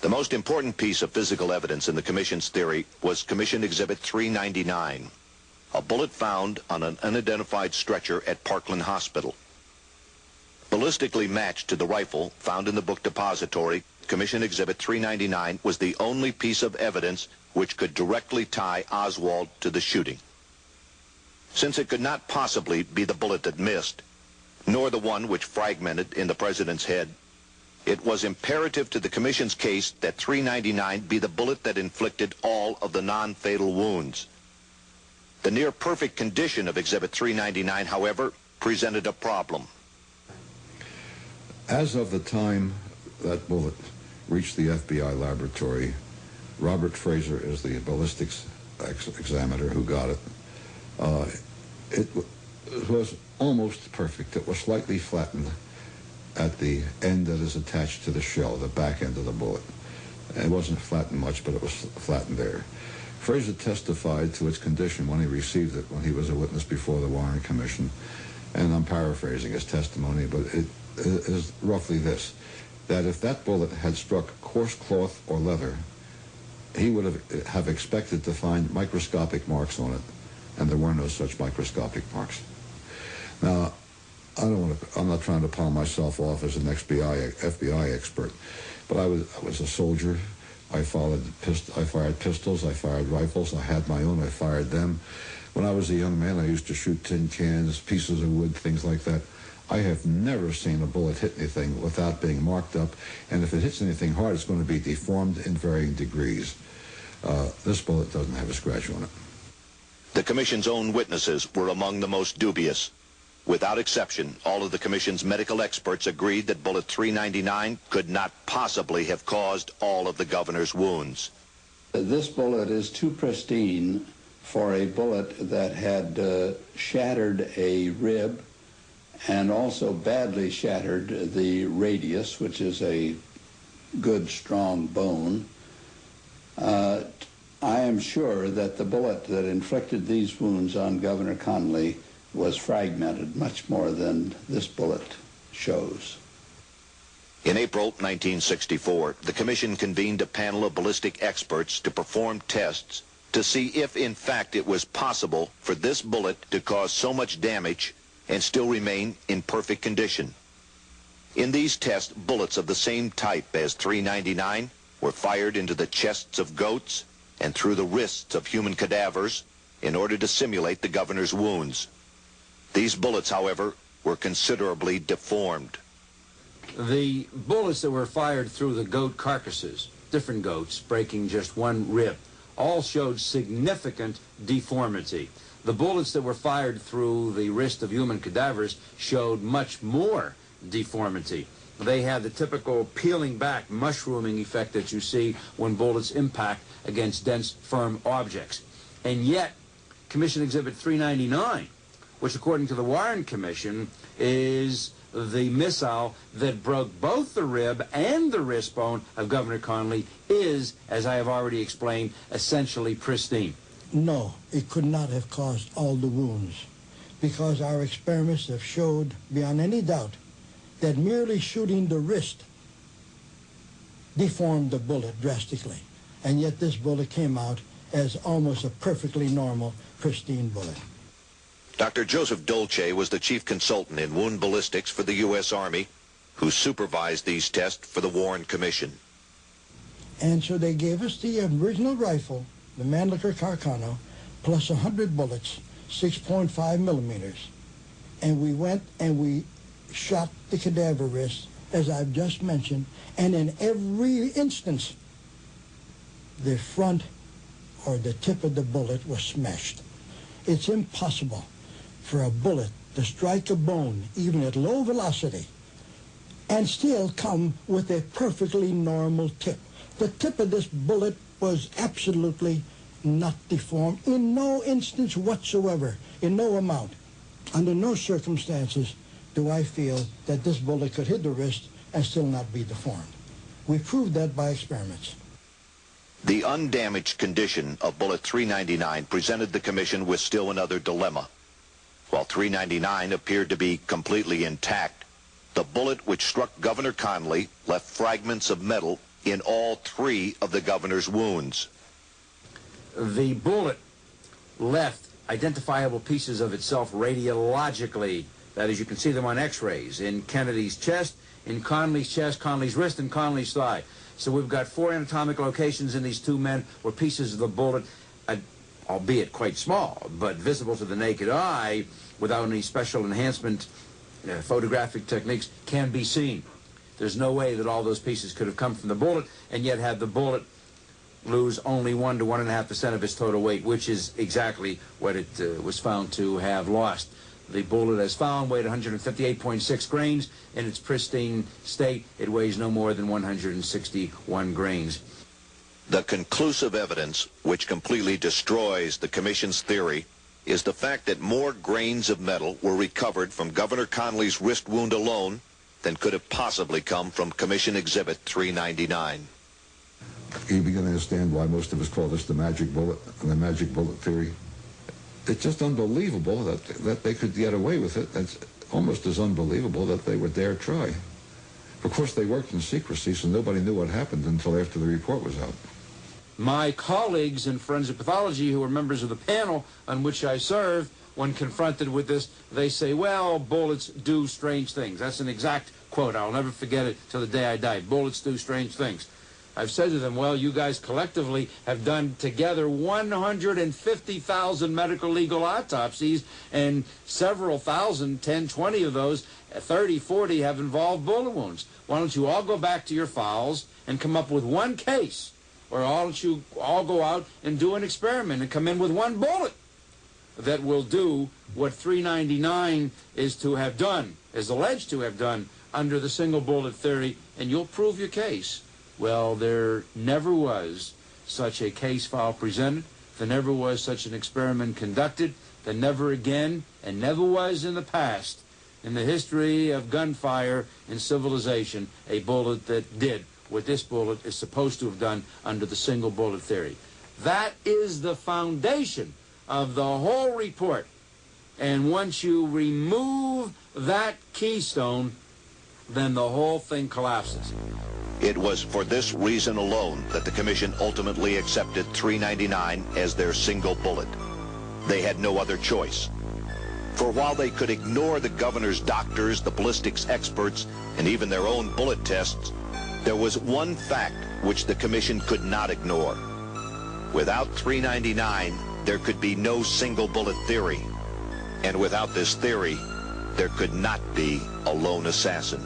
The most important piece of physical evidence in the Commission's theory was Commission Exhibit 399, a bullet found on an unidentified stretcher at Parkland Hospital. Ballistically matched to the rifle found in the book depository, Commission Exhibit 399 was the only piece of evidence which could directly tie Oswald to the shooting. Since it could not possibly be the bullet that missed, nor the one which fragmented in the President's head, it was imperative to the Commission's case that 399 be the bullet that inflicted all of the non-fatal wounds. The near-perfect condition of Exhibit 399, however, presented a problem. As of the time that bullet reached the FBI laboratory, Robert Fraser is the ballistics examiner who got it. It was almost perfect. It was slightly flattened at the end that is attached to the shell, the back end of the bullet. It wasn't flattened much, but it was flattened there. Fraser testified to its condition when he received it, when he was a witness before the Warren Commission. And I'm paraphrasing his testimony, but it is roughly this, that if that bullet had struck coarse cloth or leather, he would have expected to find microscopic marks on it, and there were no such microscopic marks. Now, I'm not trying to palm myself off as an FBI expert, but I was a soldier. I fired pistols, I fired rifles, I had my own, I fired them. When I was a young man, I used to shoot tin cans, pieces of wood, things like that. I have never seen a bullet hit anything without being marked up, and if it hits anything hard, it's going to be deformed in varying degrees. This bullet doesn't have a scratch on it. The Commission's own witnesses were among the most dubious. Without exception, all of the Commission's medical experts agreed that bullet 399 could not possibly have caused all of the governor's wounds. This bullet is too pristine for a bullet that had shattered a rib and also badly shattered the radius, which is a good, strong bone. I am sure that the bullet that inflicted these wounds on Governor Connally was fragmented much more than this bullet shows. In April 1964, the Commission convened a panel of ballistic experts to perform tests to see if, in fact, it was possible for this bullet to cause so much damage and still remain in perfect condition. In these tests, bullets of the same type as 399 were fired into the chests of goats and through the wrists of human cadavers in order to simulate the governor's wounds. These bullets, however, were considerably deformed. The bullets that were fired through the goat carcasses, different goats breaking just one rib, all showed significant deformity. The bullets that were fired through the wrist of human cadavers showed much more deformity. They had the typical peeling back, mushrooming effect that you see when bullets impact against dense, firm objects. And yet, Commission Exhibit 399, which according to the Warren Commission is the missile that broke both the rib and the wrist bone of Governor Connally, is, as I have already explained, essentially pristine. No, it could not have caused all the wounds, because our experiments have showed beyond any doubt that merely shooting the wrist deformed the bullet drastically, and yet this bullet came out as almost a perfectly normal, pristine bullet. Dr. Joseph Dolce was the chief consultant in wound ballistics for the U.S. Army, who supervised these tests for the Warren Commission. And so they gave us the original rifle, the Mannlicher Carcano, plus 100 bullets, 6.5 millimeters. And we went and we shot the cadaver wrist, as I've just mentioned, and in every instance, the front or the tip of the bullet was smashed. It's impossible for a bullet to strike a bone, even at low velocity, and still come with a perfectly normal tip. The tip of this bullet was absolutely not deformed in no instance whatsoever, in no amount. Under no circumstances do I feel that this bullet could hit the wrist and still not be deformed. We proved that by experiments. The undamaged condition of bullet 399 presented the Commission with still another dilemma. While 399 appeared to be completely intact, the bullet which struck Governor Connally left fragments of metal in all 3 of the governor's wounds. The bullet left identifiable pieces of itself radiologically. That is, you can see them on x-rays in Kennedy's chest, in Conley's chest, Conley's wrist, and Conley's thigh. So we've got 4 anatomic locations in these 2 men where pieces of the bullet, albeit quite small, but visible to the naked eye without any special enhancement photographic techniques, can be seen. There's no way that all those pieces could have come from the bullet, and yet had the bullet lose only 1 to 1.5% of its total weight, which is exactly what it was found to have lost. The bullet, as found, weighed 158.6 grains. In its pristine state, it weighs no more than 161 grains. The conclusive evidence, which completely destroys the Commission's theory, is the fact that more grains of metal were recovered from Governor Conley's wrist wound alone than could have possibly come from Commission Exhibit 399. You begin to understand why most of us call this the magic bullet and the magic bullet theory. It's just unbelievable that they could get away with it. It's almost as unbelievable that they would dare try. Of course, they worked in secrecy, so nobody knew what happened until after the report was out. My colleagues in forensic pathology, who are members of the panel on which I serve, when confronted with this, they say, well, bullets do strange things. That's an exact quote. I'll never forget it till the day I die. Bullets do strange things. I've said to them, well, you guys collectively have done together 150,000 medical legal autopsies, and several thousand, 10, 20 of those, 30, 40 have involved bullet wounds. Why don't you all go back to your files and come up with one case, or why don't you all go out and do an experiment and come in with 1 bullet that will do what 399 is to have done, is alleged to have done under the single bullet theory, and you'll prove your case. Well, there never was such a case file presented. There never was such an experiment conducted. There never again, and never was in the past, in the history of gunfire in civilization, a bullet that did what this bullet is supposed to have done under the single bullet theory. That is the foundation of the whole report. And once you remove that keystone, then the whole thing collapses. It was for this reason alone that the Commission ultimately accepted 399 as their single bullet. They had no other choice. For while they could ignore the governor's doctors, the ballistics experts, and even their own bullet tests, there was one fact which the Commission could not ignore. Without 399, there could be no single bullet theory. And without this theory, there could not be a lone assassin.